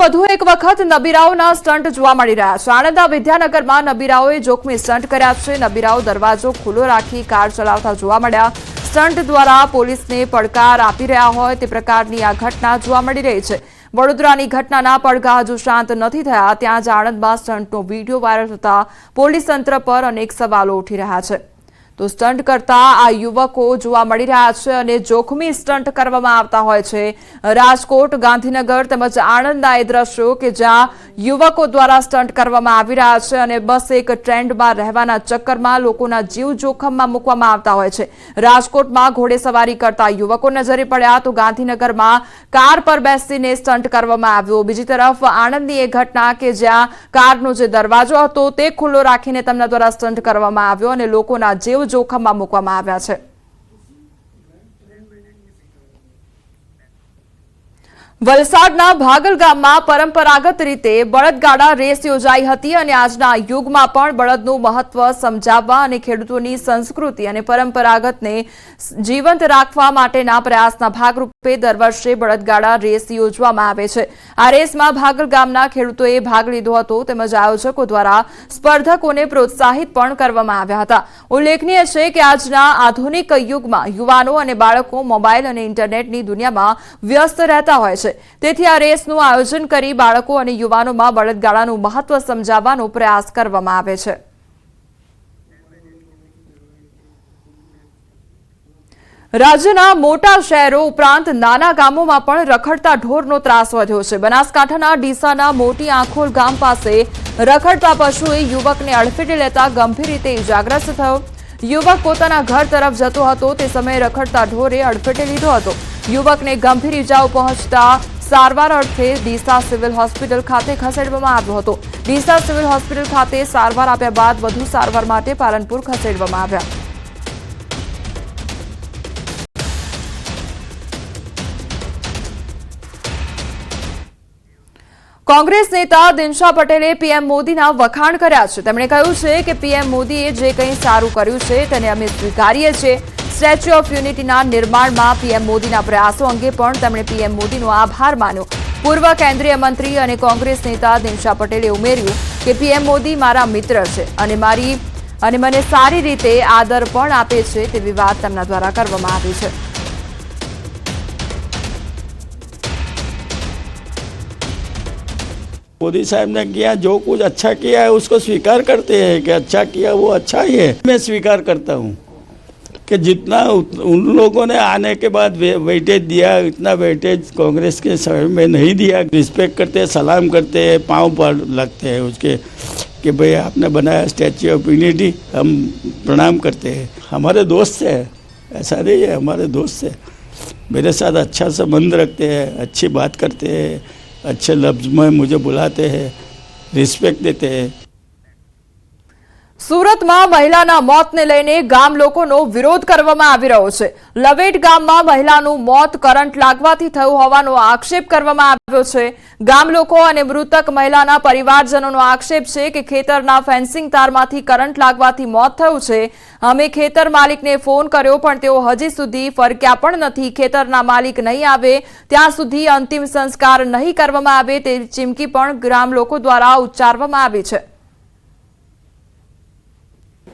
વધુ એક વખત નબીરાઓના સ્ટન્ટ જોવા મળી રહ્યા છે। આણંદના વિદ્યાનગરમાં નબીરાઓએ જોખમી સ્ટન્ટ કર્યા છે। નબીરાઓ દરવાજો ખુલ્લો રાખી કાર ચલાવતા જોવા મળ્યા। સ્ટન્ટ દ્વારા પોલીસને પડકાર આપી રહ્યા હોય તે પ્રકારની આ ઘટના જોવા મળી રહી છે। વડોદરાની ઘટનાના પડઘા હજુ શાંત નથી થયા, ત્યાં જ આણંદમાં સ્ટન્ટનો વિડીયો વાયરલ થતા પોલીસ તંત્ર પર અનેક સવાલો ઉઠી રહ્યા છે। તો સ્ટન્ટ કરતા આ યુવકો જોવા મળી રહ્યા છે અને જોખમી સ્ટન્ટ કરવામાં આવતા હોય છે। રાજકોટ, ગાંધીનગર તેમજ આણંદના એ દ્રશ્યો કે જ્યાં યુવકો દ્વારા સ્ટન્ટ કરવામાં આવી રહ્યા છે અને બસ એક ટ્રેન્ડમાં રહેવાના ચક્કરમાં લોકોના જીવ જોખમમાં મૂકવામાં આવતા હોય છે। રાજકોટમાં ઘોડેસવારી કરતા યુવકો નજરે પડ્યા તો ગાંધીનગરમાં કાર પર બેસીને સ્ટન્ટ કરવામાં આવ્યો। બીજી તરફ આણંદની એ ઘટના કે જ્યાં કારનો જે દરવાજો હતો તે ખુલ્લો રાખીને તેમના દ્વારા સ્ટન્ટ કરવામાં આવ્યો અને લોકોના જીવ જોખમમાં મૂકવામાં આવ્યા છે। વલસાડના ભાગલ ગામમાં પરંપરાગત રીતે બળદગાડા રેસ યોજાઈ હતી અને આજના યુગમાં પણ બળદનું મહત્વ સમજાવવા અને ખેડૂતોની સંસ્કૃતિ અને પરંપરાગતને જીવંત રાખવા માટેના પ્રયાસના ભાગરૂપે દર વર્ષે બળદગાડા રેસ યોજવામાં આવે છે। આ રેસમાં ભાગલ ગામના ખેડૂતોએ ભાગ લીધો હતો તેમજ આયોજકો દ્વારા સ્પર્ધકોને પ્રોત્સાહિત પણ કરવામાં આવ્યા હતા। ઉલ્લેખનીય છે કે આજના આધુનિક યુગમાં યુવાનો અને બાળકો મોબાઈલ અને ઇન્ટરનેટની દુનિયામાં વ્યસ્ત રહેતા હોય છે, તેથી આ રેસનું આયોજન કરી બાળકો અને યુવાનોમાં બળદગાડાનું મહત્વ સમજાવવાનો પ્રયાસ કરવામાં આવે છે। રાજ્યના મોટા શહેરો ઉપરાંત નાના ગામોમાં પણ રખડતા ઢોરનો ત્રાસ વધ્યો છે। બનાસકાંઠાના ડીસાના મોટી આંખોલ ગામ પાસે રખડતા પશુએ યુવકને અડફેટે લેતા ગંભીર રીતે ઇજાગ્રસ્ત થયો। યુવક પોતાના ઘર તરફ જતો હતો તે સમયે રખડતા ઢોરે અડફેટે લીધો હતો। યુવકને ગંભીર ઇજાઓ પહોંચતા સારવાર અર્થે ડીસા સિવિલ હોસ્પિટલ ખાતે ખસેડવામાં આવ્યો હતો। ડીસા સિવિલ હોસ્પિટલ ખાતે સારવાર આપ્યા બાદ વધુ સારવાર માટે પાલનપુર ખસેડવામાં આવ્યા। કોંગ્રેસ નેતા દિનશા પટેલે પીએમ મોદીના વખાણ કર્યા છે। તેમણે કહ્યું છે કે પીએમ મોદીએ જે કંઈ સારું કર્યું છે તેને અમે સ્વીકારીએ છીએ। સ્ટેચ્યુ ઓફ યુનિટીના નિર્માણમાં પીએમ મોદીના પ્રયાસો અંગે પણ તેમણે પીએમ મોદીનો આભાર માન્યો। પૂર્વ કેન્દ્રીય મંત્રી અને કોંગ્રેસ નેતા દિનશા પટેલે ઉમેર્યું કે પીએમ મોદી મારા મિત્ર છે અને મને સારી રીતે આદર પણ આપે છે તેવી વાત તેમના દ્વારા કરવામાં આવી છે। मोदी साहब ने किया जो कुछ अच्छा किया है उसको स्वीकार करते हैं कि अच्छा किया वो अच्छा ही है। मैं स्वीकार करता हूँ कि जितना उन लोगों ने आने के बाद वेटेज दिया इतना वेटेज कांग्रेस के समय में नहीं दिया। रिस्पेक्ट करते हैं, सलाम करते हैं, पाँव पर लगते हैं उसके कि भाई आपने बनाया स्टैच्यू ऑफ यूनिटी, हम प्रणाम करते हैं। हमारे दोस्त है, ऐसा नहीं है, हमारे दोस्त है, मेरे साथ अच्छा संबंध रखते हैं, अच्छी बात करते हैं, अच्छे लफ्ज में मुझे बुलाते हैं, रिस्पेक्ट देते हैं। સુરતમાં મહિલાના મોતને લઈને ગામ લોકોનો વિરોધ કરવામાં આવી રહ્યો છે। લવેટ ગામમાં મહિલાનું મોત કરંટ લાગવાથી થયું હોવાનો આક્ષેપ કરવામાં આવ્યો છે। ગામ લોકો અને મૃતક મહિલાના પરિવારજનોનો આક્ષેપ છે કે ખેતરના ફેન્સિંગ તારમાંથી કરંટ લાગવાથી મોત થયું છે। અમે ખેતર માલિકને ફોન કર્યો પણ તેઓ હજી સુધી ફરક્યા પણ નથી। ખેતરના માલિક નહીં આવે ત્યાં સુધી અંતિમ સંસ્કાર નહીં કરવામાં આવે તેવી ચીમકી પણ ગ્રામ લોકો દ્વારા ઉચ્ચારવામાં આવી છે।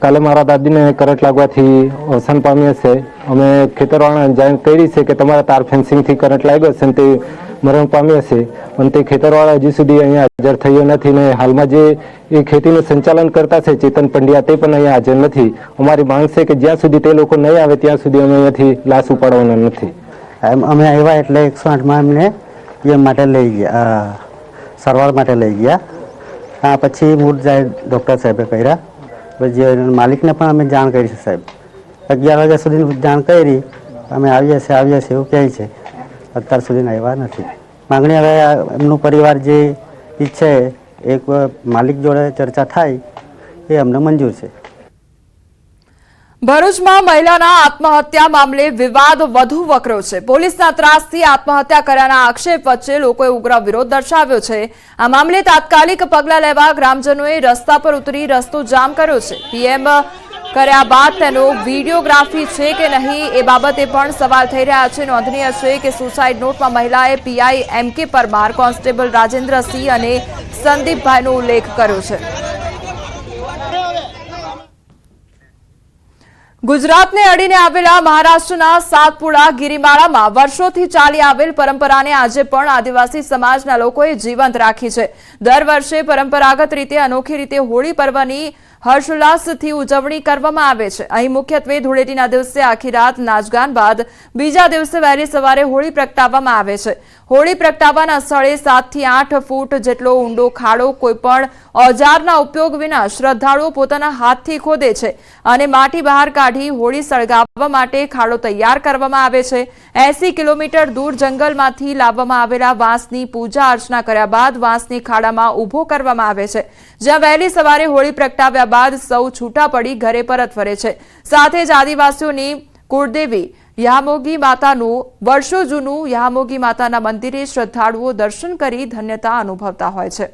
કાલે મારા દાદીને કરંટ લાગવાથી અવસાન પામ્યા છે। અમે ખેતરવાળાને જાણ કરી છે કે તમારા તાર ફેન્સિંગથી કરંટ લાગ્યો છે અને તે મરણ પામ્યા છે, પણ તે ખેતરવાળા હજી સુધી અહીંયા હાજર થયો નથી ને હાલમાં જે એ ખેતીનું સંચાલન કરતા છે ચેતન પંડ્યા તે પણ અહીંયા હાજર નથી। અમારી માંગ છે કે જ્યાં સુધી તે લોકો નહીં આવે ત્યાં સુધી અમે અહીંયાથી લાશ ઉપાડવાના નથી। અમે આવ્યા એટલે 108માં અમને પીએમ માટે લઈ ગયા, સારવાર માટે લઈ ગયા। આ પછી મૂળ જાય ડૉક્ટર સાહેબે કર્યા, પછી માલિકને પણ અમે જાણ કરી છે સાહેબ। 11 વાગ્યા સુધી જાણ કરી, અમે આવીએ છીએ એવું કહે છે, અત્યાર સુધી આવ્યા નથી। માંગણી હવે એમનું પરિવાર જે ઈચ્છે એક માલિક જોડે ચર્ચા થાય એ અમને મંજૂર છે। ભરૂચમાં મહિલાના આત્મહત્યા મામલે વિવાદ વધુ વકર્યો છે। પોલીસના ત્રાસથી આત્મહત્યા કર્યાના આક્ષેપ વચ્ચે લોકોએ ઉગ્ર વિરોધ દર્શાવ્યો છે। આ મામલે તાત્કાલિક પગલાં લેવા ગ્રામજનોએ રસ્તા પર ઉતરી રસ્તો જામ કર્યો છે। પીએમ કર્યા બાદ તેનો વિડીયોગ્રાફી છે કે નહીં એ બાબતે પણ સવાલ થઈ રહ્યા છે। નોંધનીય છે કે સુસાઇડ નોટમાં મહિલાએ PI MK Parmar, constable Rajendrasinh અને સંદીપભાઈનો ઉલ્લેખ કર્યો છે। ગુજરાતને અડીને આવેલા મહારાષ્ટ્રના સાતપુડા ગિરિમાળામાં વર્ષોથી ચાલી આવેલ પરંપરાને આજે પણ આદિવાસી સમાજના લોકોએ જીવંત રાખી છે। દર વર્ષે પરંપરાગત રીતે અનોખી રીતે હોળી પર્વની હર્ષોલ્લાસથી ઉજવણી કરવામાં આવે છે। અહીં મુખ્યત્વે ધૂળેટીના દિવસે આખી રાત નાચગાન બાદ બીજા દિવસે વહેલી સવારે હોળી પ્રગટાવવામાં આવે છે। હોળી પ્રગટાવવાના સ્થળે 7 થી 8 ફૂટ જેટલો ઊંડો ખાડો કોઈપણ ઓજારના ઉપયોગ વિના શ્રદ્ધાળુઓ પોતાના હાથથી ખોદે છે અને માટી બહાર કાઢી હોળી સળગાવવા માટે ખાડો તૈયાર કરવામાં આવે છે। 80 કિલોમીટર દૂર જંગલમાંથી લાવવામાં આવેલા વાંસની પૂજા અર્ચના કર્યા બાદ વાંસની ખાડામાં ઊભો કરવામાં આવે છે, જ્યાં વહેલી સવારે હોળી પ્રગટાવ્યા બાદ સૌ છૂટા પડી ઘરે પરત ફરે છે। સાથે જ આદિવાસીઓની કુળદેવી યામોગી માતાનું વર્ષો જૂનું યામોગી માતાના મંદિરે શ્રદ્ધાળુઓ દર્શન કરી ધન્યતા અનુભવતા હોય છે।